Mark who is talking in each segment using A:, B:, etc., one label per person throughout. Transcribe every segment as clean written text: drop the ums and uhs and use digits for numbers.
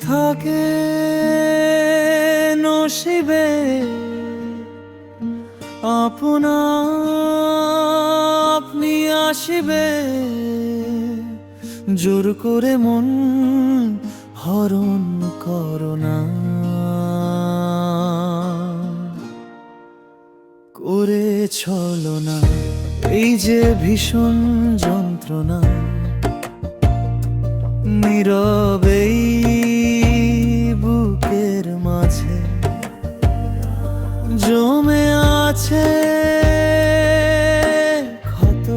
A: থাকে নসিবে আপনা আপনি আসিবে, জোর করে মন হরণ করোনা, করে ছলনা। এই যে ভীষণ যন্ত্রণা, নীরবেই বুকের মাঝে জমে আছে ক্ষত,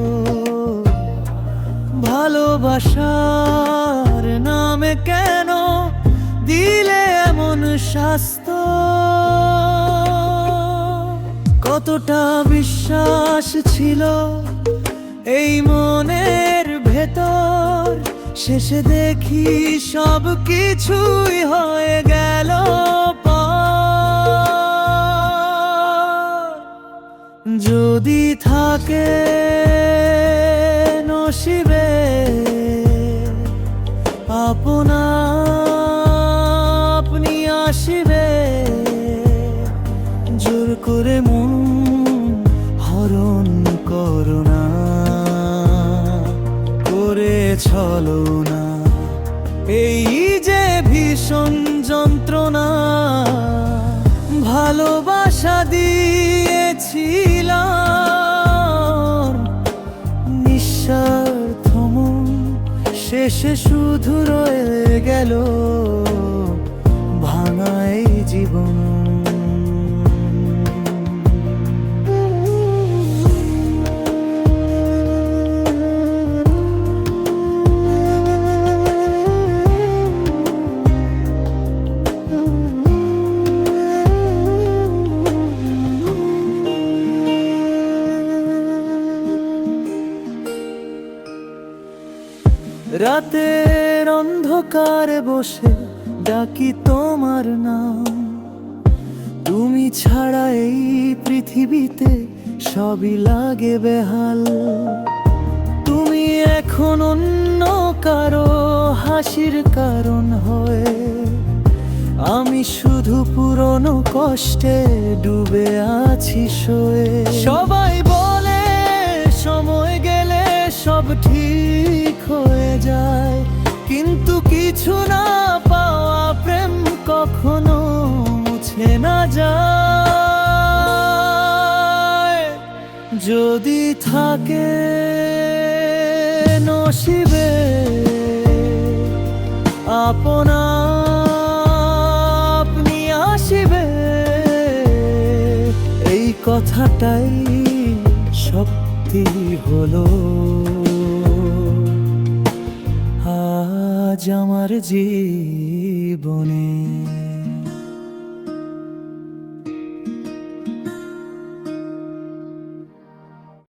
A: ভালোবাসার নামে কেন দিলে এমন শাস্তি? কতটা বিশ্বাস ছিল এই মনের ভেতর, শেষে দেখি সব কিছুই হয়ে গেল পার। যদি থাকে নসিবে আপনা আপনি আসিবে, জোর করে মন হরণ করোনা, করে ছলনা। এই যে ভীষণ যন্ত্রণা, ভালোবাসা দিয়েছিলাম নিঃস্বার্থ মন, শেষে শুধু রয়ে গেল ভাঙাই জীবন। রাতের অন্ধকারে বসে ডাকি তোমার নাম, তুমি ছাড়া এই পৃথিবীতে সবই লাগে বেহাল। তুমি এখন অন্য কারো হাসির কারণ হয়ে, আমি শুধু পুরনো কষ্টে ডুবে আছি সয়ে। সবাই বলে সময় গেলে সব ঠিক হয়ে যায়, কিন্তু কিছু না পাওয়া প্রেম কখনো মুছে না যায়। যদি থাকে নসিবে আপনা আপনি আসিবে, এই কথাটাই সত্যি হলো আজ আমার জীবনে।